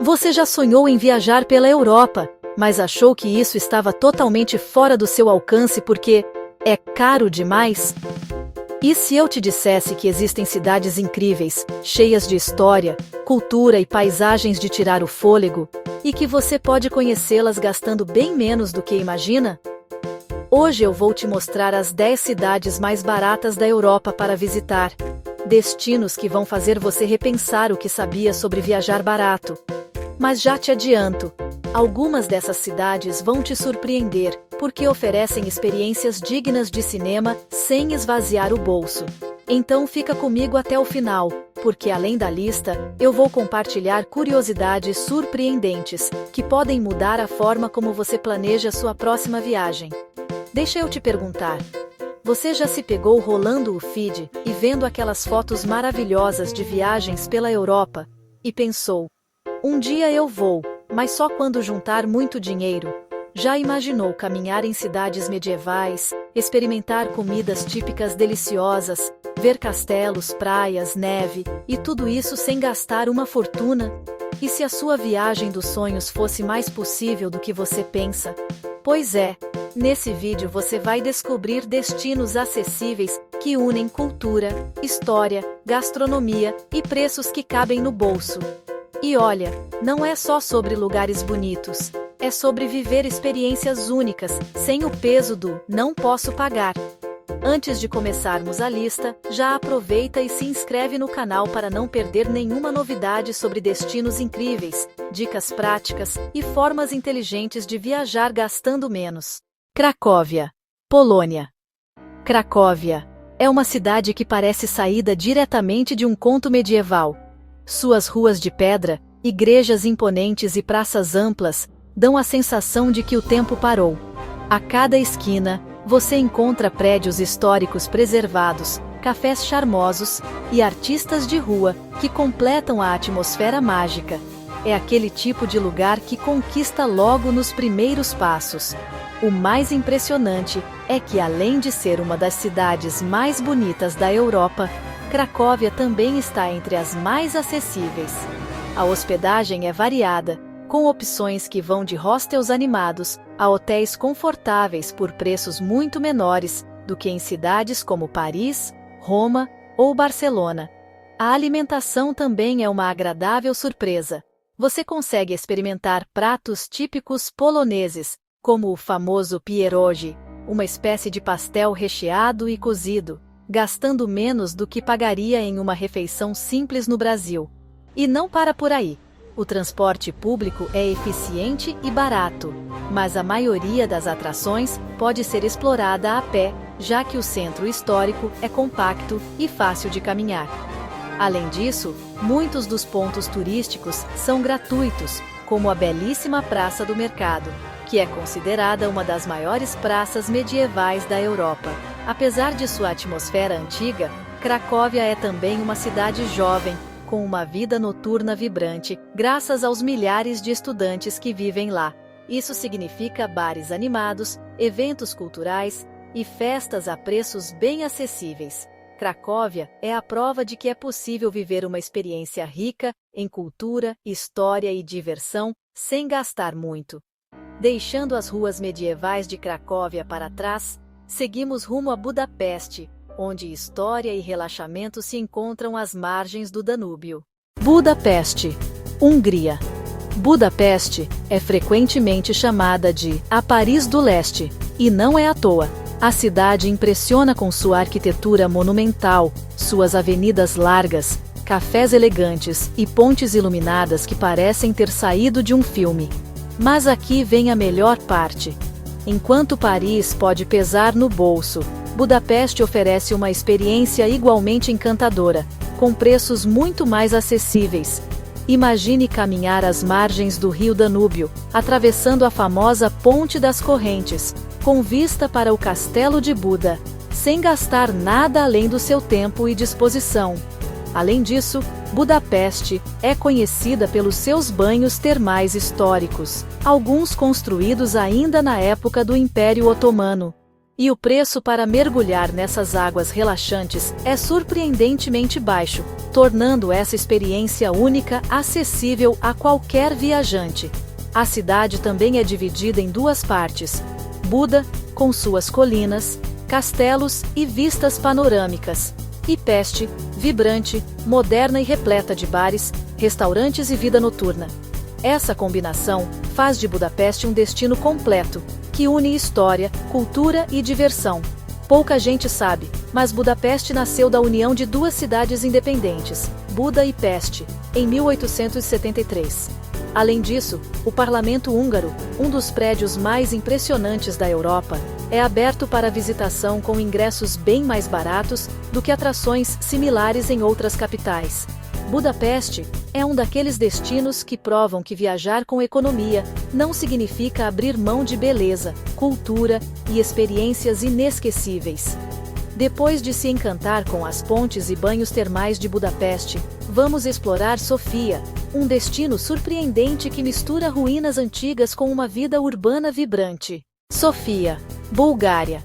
Você já sonhou em viajar pela Europa, mas achou que isso estava totalmente fora do seu alcance porque é caro demais? E se eu te dissesse que existem cidades incríveis, cheias de história, cultura e paisagens de tirar o fôlego, e que você pode conhecê-las gastando bem menos do que imagina? Hoje eu vou te mostrar as 10 cidades mais baratas da Europa para visitar. Destinos que vão fazer você repensar o que sabia sobre viajar barato. Mas já te adianto, algumas dessas cidades vão te surpreender, porque oferecem experiências dignas de cinema sem esvaziar o bolso. Então fica comigo até o final, porque além da lista, eu vou compartilhar curiosidades surpreendentes, que podem mudar a forma como você planeja sua próxima viagem. Deixa eu te perguntar, você já se pegou rolando o feed e vendo aquelas fotos maravilhosas de viagens pela Europa, e pensou, um dia eu vou, mas só quando juntar muito dinheiro? Já imaginou caminhar em cidades medievais, experimentar comidas típicas deliciosas, ver castelos, praias, neve, e tudo isso sem gastar uma fortuna? E se a sua viagem dos sonhos fosse mais possível do que você pensa? Pois é, nesse vídeo você vai descobrir destinos acessíveis que unem cultura, história, gastronomia e preços que cabem no bolso. E olha, não é só sobre lugares bonitos, é sobre viver experiências únicas, sem o peso do "não posso pagar". Antes de começarmos a lista, já aproveita e se inscreve no canal para não perder nenhuma novidade sobre destinos incríveis, dicas práticas e formas inteligentes de viajar gastando menos. Cracóvia, Polônia. Cracóvia é uma cidade que parece saída diretamente de um conto medieval. Suas ruas de pedra, igrejas imponentes e praças amplas dão a sensação de que o tempo parou. A cada esquina, você encontra prédios históricos preservados, cafés charmosos e artistas de rua que completam a atmosfera mágica. É aquele tipo de lugar que conquista logo nos primeiros passos. O mais impressionante é que, além de ser uma das cidades mais bonitas da Europa, Cracóvia também está entre as mais acessíveis. A hospedagem é variada, com opções que vão de hostels animados a hotéis confortáveis por preços muito menores do que em cidades como Paris, Roma ou Barcelona. A alimentação também é uma agradável surpresa. Você consegue experimentar pratos típicos poloneses, como o famoso pierogi, uma espécie de pastel recheado e cozido, gastando menos do que pagaria em uma refeição simples no Brasil. E não para por aí. O transporte público é eficiente e barato, mas a maioria das atrações pode ser explorada a pé, já que o centro histórico é compacto e fácil de caminhar. Além disso, muitos dos pontos turísticos são gratuitos, como a belíssima Praça do Mercado, que é considerada uma das maiores praças medievais da Europa. Apesar de sua atmosfera antiga, Cracóvia é também uma cidade jovem, com uma vida noturna vibrante, graças aos milhares de estudantes que vivem lá. Isso significa bares animados, eventos culturais e festas a preços bem acessíveis. Cracóvia é a prova de que é possível viver uma experiência rica em cultura, história e diversão sem gastar muito. Deixando as ruas medievais de Cracóvia para trás, seguimos rumo a Budapeste, onde história e relaxamento se encontram às margens do Danúbio. Budapeste, Hungria. Budapeste é frequentemente chamada de a Paris do Leste, e não é à toa. A cidade impressiona com sua arquitetura monumental, suas avenidas largas, cafés elegantes e pontes iluminadas que parecem ter saído de um filme. Mas aqui vem a melhor parte. Enquanto Paris pode pesar no bolso, Budapeste oferece uma experiência igualmente encantadora, com preços muito mais acessíveis. Imagine caminhar às margens do rio Danúbio, atravessando a famosa Ponte das Correntes, com vista para o Castelo de Buda, sem gastar nada além do seu tempo e disposição. Além disso, Budapeste é conhecida pelos seus banhos termais históricos, alguns construídos ainda na época do Império Otomano. E o preço para mergulhar nessas águas relaxantes é surpreendentemente baixo, tornando essa experiência única acessível a qualquer viajante. A cidade também é dividida em duas partes: Buda, com suas colinas, castelos e vistas panorâmicas, e Peste, vibrante, moderna e repleta de bares, restaurantes e vida noturna. Essa combinação faz de Budapeste um destino completo, que une história, cultura e diversão. Pouca gente sabe, mas Budapeste nasceu da união de duas cidades independentes, Buda e Peste, em 1873. Além disso, o Parlamento húngaro, um dos prédios mais impressionantes da Europa, é aberto para visitação com ingressos bem mais baratos do que atrações similares em outras capitais. Budapeste é um daqueles destinos que provam que viajar com economia não significa abrir mão de beleza, cultura e experiências inesquecíveis. Depois de se encantar com as pontes e banhos termais de Budapeste, vamos explorar Sofia, um destino surpreendente que mistura ruínas antigas com uma vida urbana vibrante. Sofia, Bulgária.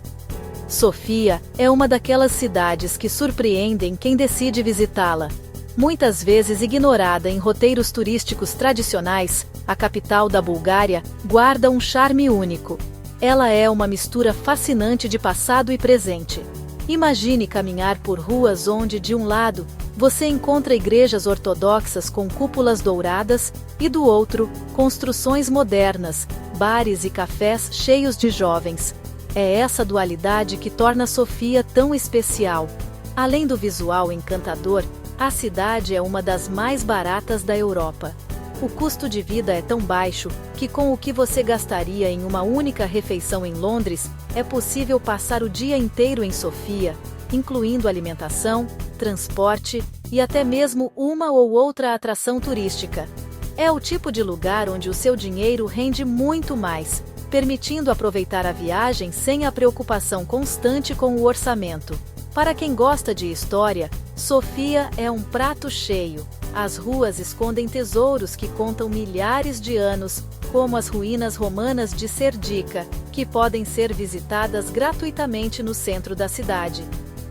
Sofia é uma daquelas cidades que surpreendem quem decide visitá-la. Muitas vezes ignorada em roteiros turísticos tradicionais, a capital da Bulgária guarda um charme único. Ela é uma mistura fascinante de passado e presente. Imagine caminhar por ruas onde, de um lado, você encontra igrejas ortodoxas com cúpulas douradas e, do outro, construções modernas, bares e cafés cheios de jovens. É essa dualidade que torna Sofia tão especial. Além do visual encantador, a cidade é uma das mais baratas da Europa. O custo de vida é tão baixo que, com o que você gastaria em uma única refeição em Londres, é possível passar o dia inteiro em Sofia, incluindo alimentação, transporte e até mesmo uma ou outra atração turística. É o tipo de lugar onde o seu dinheiro rende muito mais, permitindo aproveitar a viagem sem a preocupação constante com o orçamento. Para quem gosta de história, Sofia é um prato cheio. As ruas escondem tesouros que contam milhares de anos, como as ruínas romanas de Serdica, que podem ser visitadas gratuitamente no centro da cidade.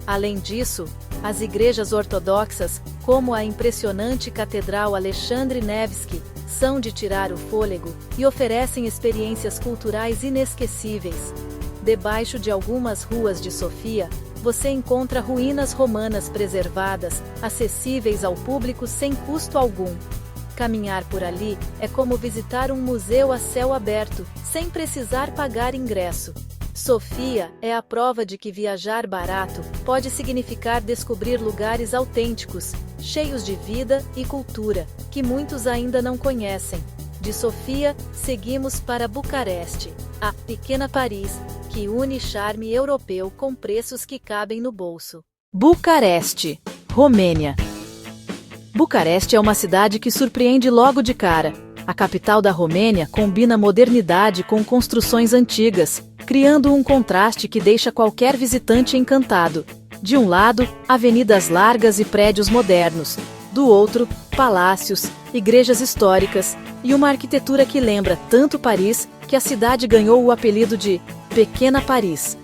Além disso, as igrejas ortodoxas, como a impressionante Catedral Alexandre Nevski, são de tirar o fôlego e oferecem experiências culturais inesquecíveis. Debaixo de algumas ruas de Sofia, você encontra ruínas romanas preservadas, acessíveis ao público sem custo algum. Caminhar por ali é como visitar um museu a céu aberto, sem precisar pagar ingresso. Sofia é a prova de que viajar barato pode significar descobrir lugares autênticos, cheios de vida e cultura, que muitos ainda não conhecem. De Sofia, seguimos para Bucareste, a pequena Paris, que une charme europeu com preços que cabem no bolso. Bucareste, Romênia. Bucareste é uma cidade que surpreende logo de cara. A capital da Romênia combina modernidade com construções antigas, criando um contraste que deixa qualquer visitante encantado. De um lado, avenidas largas e prédios modernos. Do outro, palácios, igrejas históricas e uma arquitetura que lembra tanto Paris que a cidade ganhou o apelido de Pequena Paris.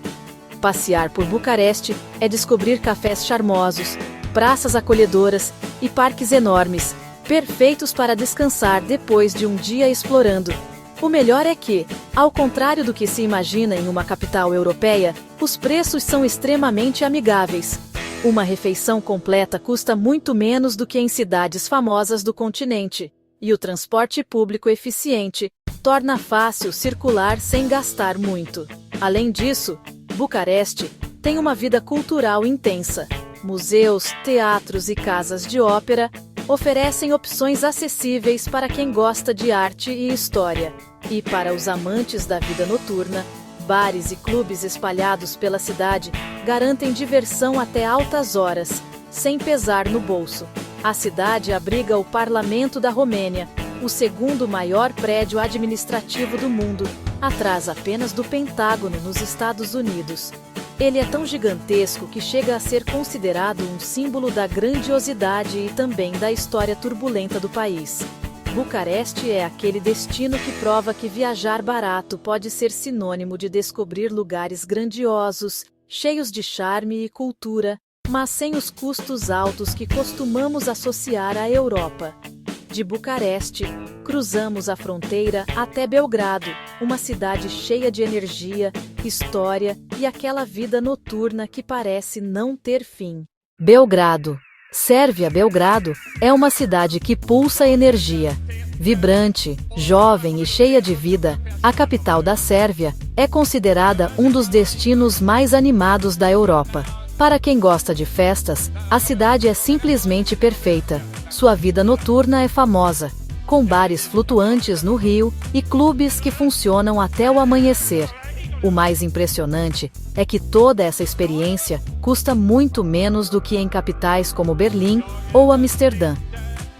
Passear por Bucareste é descobrir cafés charmosos, praças acolhedoras e parques enormes, perfeitos para descansar depois de um dia explorando. O melhor é que, ao contrário do que se imagina em uma capital europeia, os preços são extremamente amigáveis. Uma refeição completa custa muito menos do que em cidades famosas do continente, e o transporte público eficiente torna fácil circular sem gastar muito. Além disso, Bucareste tem uma vida cultural intensa. Museus, teatros e casas de ópera oferecem opções acessíveis para quem gosta de arte e história. E para os amantes da vida noturna, bares e clubes espalhados pela cidade garantem diversão até altas horas, sem pesar no bolso. A cidade abriga o Parlamento da Romênia, o segundo maior prédio administrativo do mundo, atrás apenas do Pentágono nos Estados Unidos. Ele é tão gigantesco que chega a ser considerado um símbolo da grandiosidade e também da história turbulenta do país. Bucareste é aquele destino que prova que viajar barato pode ser sinônimo de descobrir lugares grandiosos, cheios de charme e cultura, mas sem os custos altos que costumamos associar à Europa. De Bucareste, cruzamos a fronteira até Belgrado, uma cidade cheia de energia, história e aquela vida noturna que parece não ter fim. Belgrado. Sérvia. Belgrado é uma cidade que pulsa energia. Vibrante, jovem e cheia de vida, a capital da Sérvia é considerada um dos destinos mais animados da Europa. Para quem gosta de festas, a cidade é simplesmente perfeita. Sua vida noturna é famosa, com bares flutuantes no rio e clubes que funcionam até o amanhecer. O mais impressionante é que toda essa experiência custa muito menos do que em capitais como Berlim ou Amsterdã.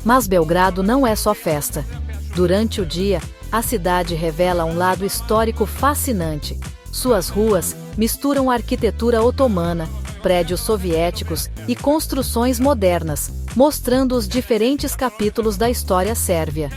Mas Belgrado não é só festa. Durante o dia, a cidade revela um lado histórico fascinante. Suas ruas misturam arquitetura otomana, prédios soviéticos e construções modernas, mostrando os diferentes capítulos da história sérvia.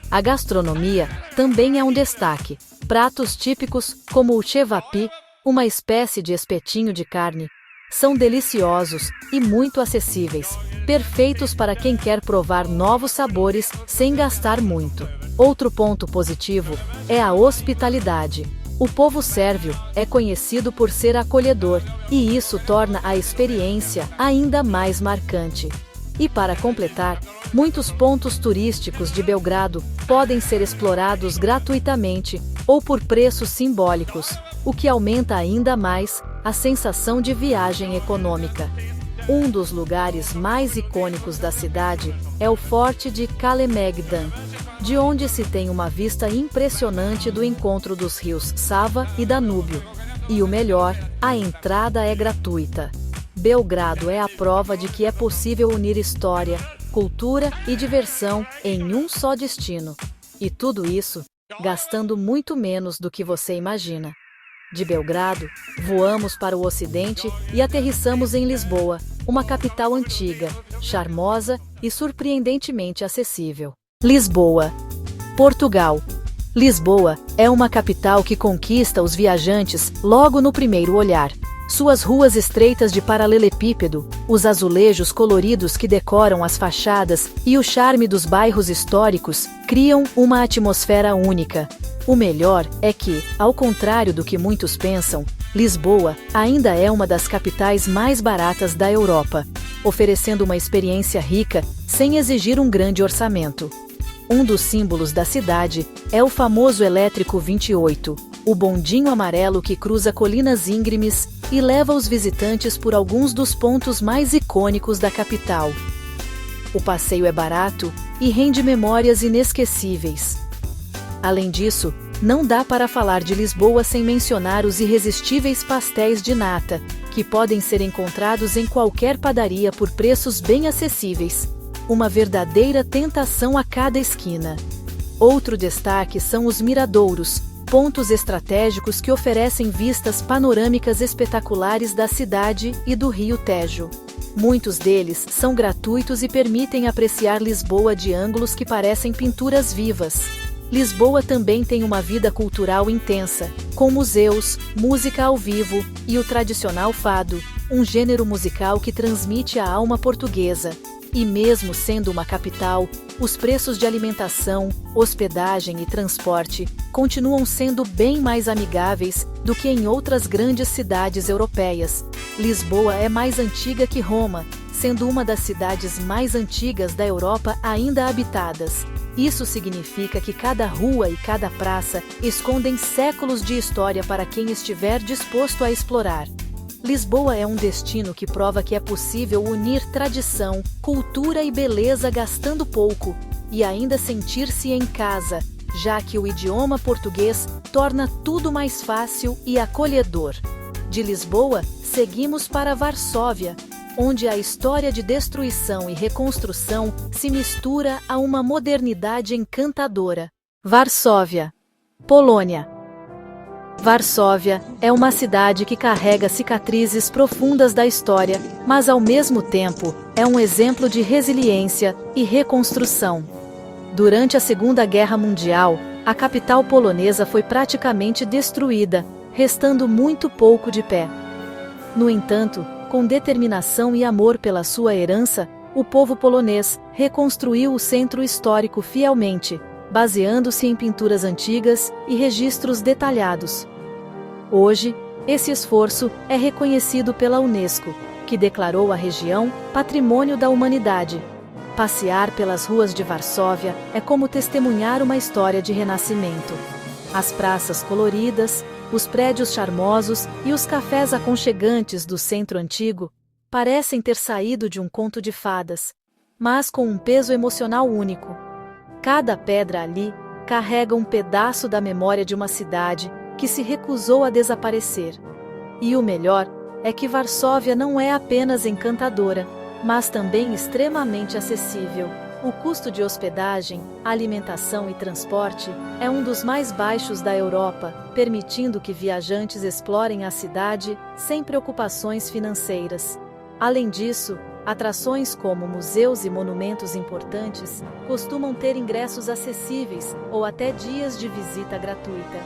A gastronomia também é um destaque. Pratos típicos, como o cevapi, uma espécie de espetinho de carne, são deliciosos e muito acessíveis, perfeitos para quem quer provar novos sabores sem gastar muito. Outro ponto positivo é a hospitalidade. O povo sérvio é conhecido por ser acolhedor, e isso torna a experiência ainda mais marcante. E para completar, muitos pontos turísticos de Belgrado podem ser explorados gratuitamente ou por preços simbólicos, o que aumenta ainda mais a sensação de viagem econômica. Um dos lugares mais icônicos da cidade é o Forte de Kalemegdan, de onde se tem uma vista impressionante do encontro dos rios Sava e Danúbio. E o melhor, a entrada é gratuita. Belgrado é a prova de que é possível unir história, cultura e diversão em um só destino. E tudo isso, gastando muito menos do que você imagina. De Belgrado, voamos para o ocidente e aterrissamos em Lisboa, uma capital antiga, charmosa e surpreendentemente acessível. Lisboa, Portugal. Lisboa é uma capital que conquista os viajantes logo no primeiro olhar. Suas ruas estreitas de paralelepípedo, os azulejos coloridos que decoram as fachadas e o charme dos bairros históricos criam uma atmosfera única. O melhor é que, ao contrário do que muitos pensam, Lisboa ainda é uma das capitais mais baratas da Europa, oferecendo uma experiência rica sem exigir um grande orçamento. Um dos símbolos da cidade é o famoso Elétrico 28, o bondinho amarelo que cruza colinas íngremes e leva os visitantes por alguns dos pontos mais icônicos da capital. O passeio é barato e rende memórias inesquecíveis. Além disso, não dá para falar de Lisboa sem mencionar os irresistíveis pastéis de nata, que podem ser encontrados em qualquer padaria por preços bem acessíveis. Uma verdadeira tentação a cada esquina. Outro destaque são os miradouros, pontos estratégicos que oferecem vistas panorâmicas espetaculares da cidade e do Rio Tejo. Muitos deles são gratuitos e permitem apreciar Lisboa de ângulos que parecem pinturas vivas. Lisboa também tem uma vida cultural intensa, com museus, música ao vivo e o tradicional fado, um gênero musical que transmite a alma portuguesa. E mesmo sendo uma capital, os preços de alimentação, hospedagem e transporte continuam sendo bem mais amigáveis do que em outras grandes cidades europeias. Lisboa é mais antiga que Roma, sendo uma das cidades mais antigas da Europa ainda habitadas. Isso significa que cada rua e cada praça escondem séculos de história para quem estiver disposto a explorar. Lisboa é um destino que prova que é possível unir tradição, cultura e beleza gastando pouco, e ainda sentir-se em casa, já que o idioma português torna tudo mais fácil e acolhedor. De Lisboa, seguimos para Varsóvia, onde a história de destruição e reconstrução se mistura a uma modernidade encantadora. Varsóvia, Polônia. Varsóvia é uma cidade que carrega cicatrizes profundas da história, mas ao mesmo tempo é um exemplo de resiliência e reconstrução. Durante a Segunda Guerra Mundial, a capital polonesa foi praticamente destruída, restando muito pouco de pé. No entanto, com determinação e amor pela sua herança, o povo polonês reconstruiu o centro histórico fielmente, baseando-se em pinturas antigas e registros detalhados. Hoje, esse esforço é reconhecido pela Unesco, que declarou a região Patrimônio da Humanidade. Passear pelas ruas de Varsóvia é como testemunhar uma história de renascimento. As praças coloridas, os prédios charmosos e os cafés aconchegantes do centro antigo parecem ter saído de um conto de fadas, mas com um peso emocional único. Cada pedra ali carrega um pedaço da memória de uma cidade que se recusou a desaparecer. E o melhor é que Varsóvia não é apenas encantadora, mas também extremamente acessível. O custo de hospedagem, alimentação e transporte é um dos mais baixos da Europa, permitindo que viajantes explorem a cidade sem preocupações financeiras. Além disso, atrações como museus e monumentos importantes costumam ter ingressos acessíveis ou até dias de visita gratuita.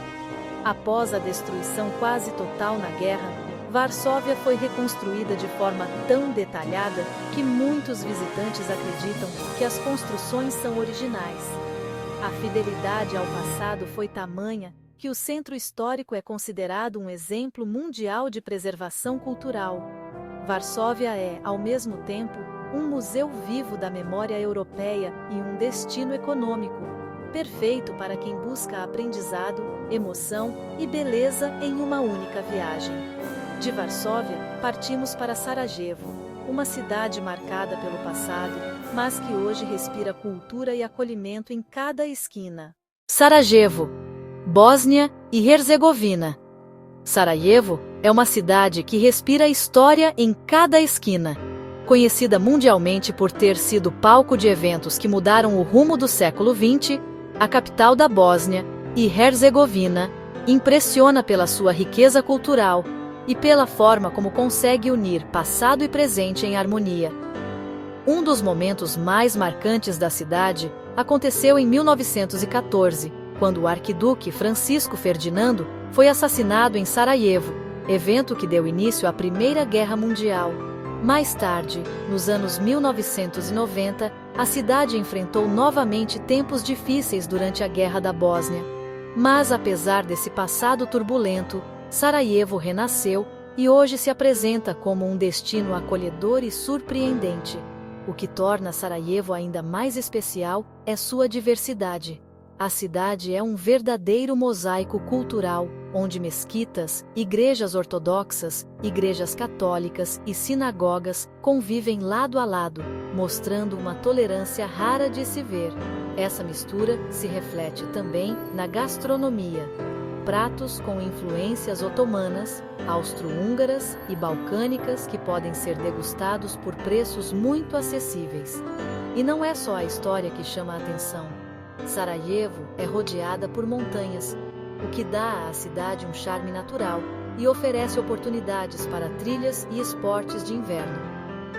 Após a destruição quase total na guerra, Varsóvia foi reconstruída de forma tão detalhada que muitos visitantes acreditam que as construções são originais. A fidelidade ao passado foi tamanha que o centro histórico é considerado um exemplo mundial de preservação cultural. Varsóvia é, ao mesmo tempo, um museu vivo da memória europeia e um destino econômico, perfeito para quem busca aprendizado, emoção e beleza em uma única viagem. De Varsóvia, partimos para Sarajevo, uma cidade marcada pelo passado, mas que hoje respira cultura e acolhimento em cada esquina. Sarajevo, Bósnia e Herzegovina. Sarajevo é uma cidade que respira história em cada esquina. Conhecida mundialmente por ter sido palco de eventos que mudaram o rumo do século XX, a capital da Bósnia e Herzegovina impressiona pela sua riqueza cultural e pela forma como consegue unir passado e presente em harmonia. Um dos momentos mais marcantes da cidade aconteceu em 1914, quando o arquiduque Francisco Ferdinando foi assassinado em Sarajevo, evento que deu início à Primeira Guerra Mundial. Mais tarde, nos anos 1990, a cidade enfrentou novamente tempos difíceis durante a Guerra da Bósnia. Mas apesar desse passado turbulento, Sarajevo renasceu e hoje se apresenta como um destino acolhedor e surpreendente. O que torna Sarajevo ainda mais especial é sua diversidade. A cidade é um verdadeiro mosaico cultural, onde mesquitas, igrejas ortodoxas, igrejas católicas e sinagogas convivem lado a lado, mostrando uma tolerância rara de se ver. Essa mistura se reflete também na gastronomia. Pratos com influências otomanas, austro-húngaras e balcânicas que podem ser degustados por preços muito acessíveis. E não é só a história que chama a atenção. Sarajevo é rodeada por montanhas, o que dá à cidade um charme natural e oferece oportunidades para trilhas e esportes de inverno.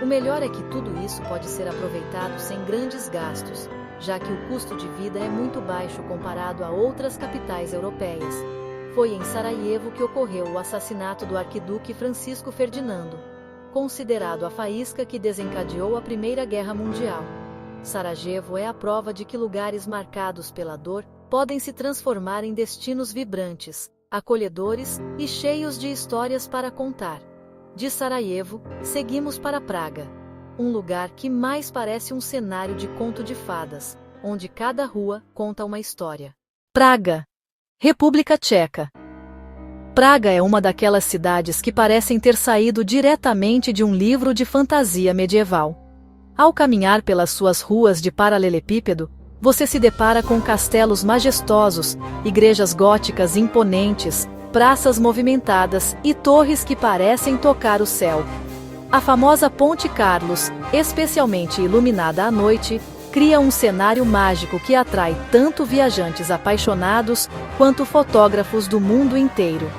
O melhor é que tudo isso pode ser aproveitado sem grandes gastos, já que o custo de vida é muito baixo comparado a outras capitais europeias. Foi em Sarajevo que ocorreu o assassinato do arquiduque Francisco Ferdinando, considerado a faísca que desencadeou a Primeira Guerra Mundial. Sarajevo é a prova de que lugares marcados pela dor podem se transformar em destinos vibrantes, acolhedores e cheios de histórias para contar. De Sarajevo, seguimos para Praga, um lugar que mais parece um cenário de conto de fadas, onde cada rua conta uma história. Praga, República Tcheca. Praga é uma daquelas cidades que parecem ter saído diretamente de um livro de fantasia medieval. Ao caminhar pelas suas ruas de paralelepípedo, você se depara com castelos majestosos, igrejas góticas imponentes, praças movimentadas e torres que parecem tocar o céu. A famosa Ponte Carlos, especialmente iluminada à noite, cria um cenário mágico que atrai tanto viajantes apaixonados quanto fotógrafos do mundo inteiro.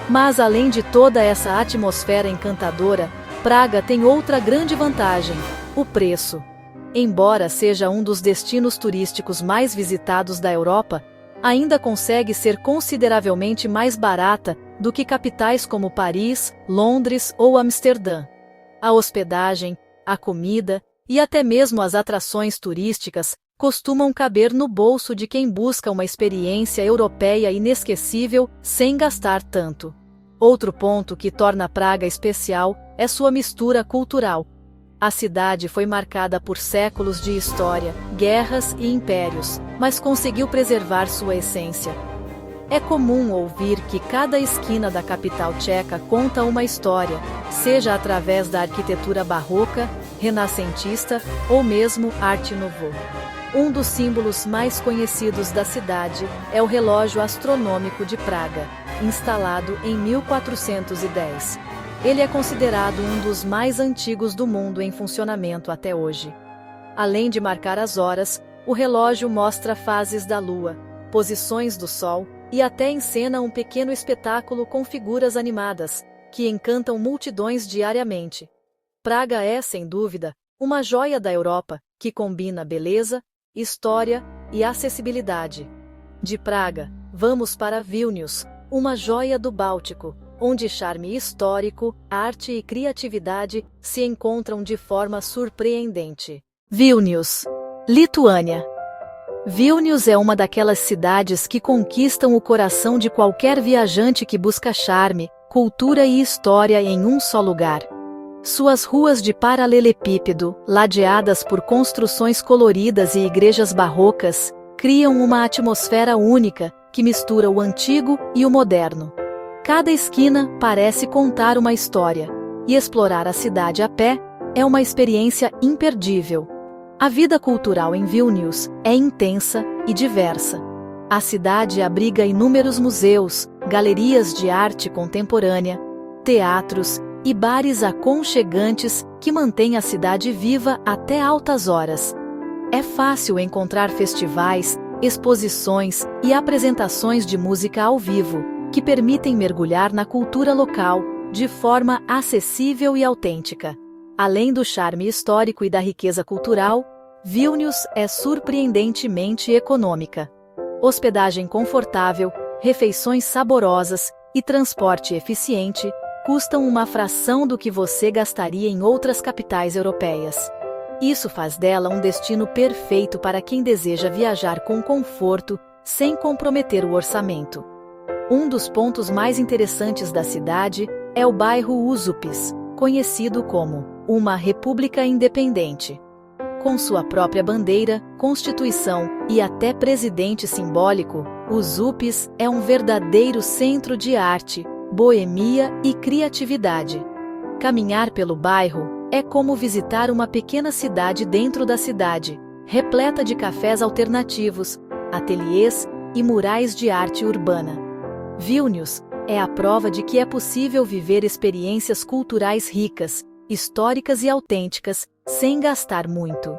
Mas além de toda essa atmosfera encantadora, Praga tem outra grande vantagem: o preço. embora seja um dos destinos turísticos mais visitados da Europa, ainda consegue ser consideravelmente mais barata do que capitais como Paris, Londres ou Amsterdã. A hospedagem, a comida e até mesmo as atrações turísticas costumam caber no bolso de quem busca uma experiência europeia inesquecível sem gastar tanto. Outro ponto que torna Praga especial é sua mistura cultural. A cidade foi marcada por séculos de história, guerras e impérios, mas conseguiu preservar sua essência. É comum ouvir que cada esquina da capital tcheca conta uma história, seja através da arquitetura barroca, renascentista ou mesmo Arte Nouveau. Um dos símbolos mais conhecidos da cidade é o relógio astronômico de Praga, instalado em 1410. Ele é considerado um dos mais antigos do mundo em funcionamento até hoje. Além de marcar as horas, o relógio mostra fases da lua, posições do sol e até encena um pequeno espetáculo com figuras animadas, que encantam multidões diariamente. Praga é, sem dúvida, uma joia da Europa, que combina beleza, história e acessibilidade. De Praga, vamos para Vilnius, uma joia do Báltico, onde charme histórico, arte e criatividade se encontram de forma surpreendente. Vilnius, Lituânia. Vilnius é uma daquelas cidades que conquistam o coração de qualquer viajante que busca charme, cultura e história em um só lugar. Suas ruas de paralelepípedo, ladeadas por construções coloridas e igrejas barrocas, criam uma atmosfera única que mistura o antigo e o moderno. Cada esquina parece contar uma história, e explorar a cidade a pé é uma experiência imperdível. A vida cultural em Vilnius é intensa e diversa. A cidade abriga inúmeros museus, galerias de arte contemporânea, teatros e bares aconchegantes que mantêm a cidade viva até altas horas. É fácil encontrar festivais, exposições e apresentações de música ao vivo, que permitem mergulhar na cultura local de forma acessível e autêntica. Além do charme histórico e da riqueza cultural, Vilnius é surpreendentemente econômica. Hospedagem confortável, refeições saborosas e transporte eficiente custam uma fração do que você gastaria em outras capitais europeias. Isso faz dela um destino perfeito para quem deseja viajar com conforto, sem comprometer o orçamento. Um dos pontos mais interessantes da cidade é o bairro Užupis, conhecido como uma república independente. Com sua própria bandeira, constituição e até presidente simbólico, Užupis é um verdadeiro centro de arte, boemia e criatividade. Caminhar pelo bairro é como visitar uma pequena cidade dentro da cidade, repleta de cafés alternativos, ateliês e murais de arte urbana. Vilnius é a prova de que é possível viver experiências culturais ricas, históricas e autênticas, sem gastar muito.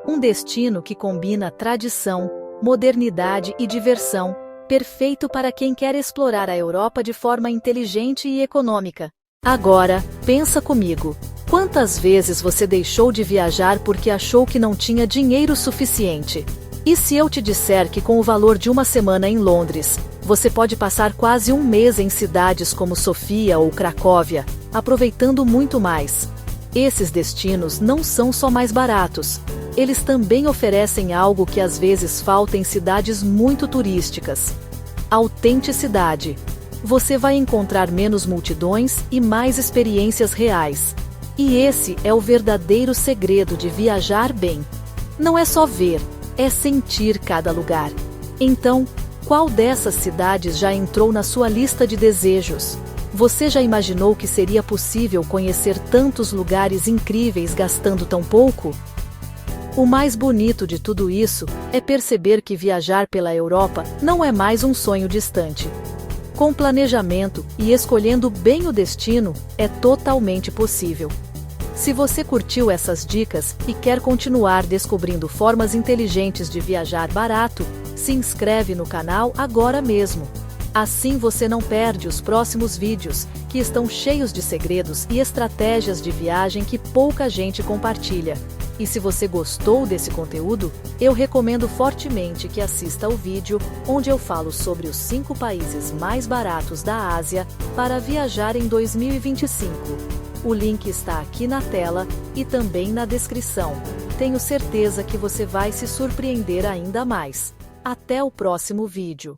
Um destino que combina tradição, modernidade e diversão, perfeito para quem quer explorar a Europa de forma inteligente e econômica. Agora, pensa comigo. Quantas vezes você deixou de viajar porque achou que não tinha dinheiro suficiente? E se eu te disser que com o valor de uma semana em Londres, você pode passar quase um mês em cidades como Sofia ou Cracóvia, aproveitando muito mais? Esses destinos não são só mais baratos. Eles também oferecem algo que às vezes falta em cidades muito turísticas: autenticidade. Você vai encontrar menos multidões e mais experiências reais. E esse é o verdadeiro segredo de viajar bem. Não é só ver, é sentir cada lugar. Então, qual dessas cidades já entrou na sua lista de desejos? Você já imaginou que seria possível conhecer tantos lugares incríveis gastando tão pouco? O mais bonito de tudo isso é perceber que viajar pela Europa não é mais um sonho distante. Com planejamento e escolhendo bem o destino, é totalmente possível. Se você curtiu essas dicas e quer continuar descobrindo formas inteligentes de viajar barato, se inscreve no canal agora mesmo. Assim você não perde os próximos vídeos, que estão cheios de segredos e estratégias de viagem que pouca gente compartilha. E se você gostou desse conteúdo, eu recomendo fortemente que assista ao vídeo onde eu falo sobre os 5 países mais baratos da Ásia para viajar em 2025. O link está aqui na tela e também na descrição. Tenho certeza que você vai se surpreender ainda mais. Até o próximo vídeo.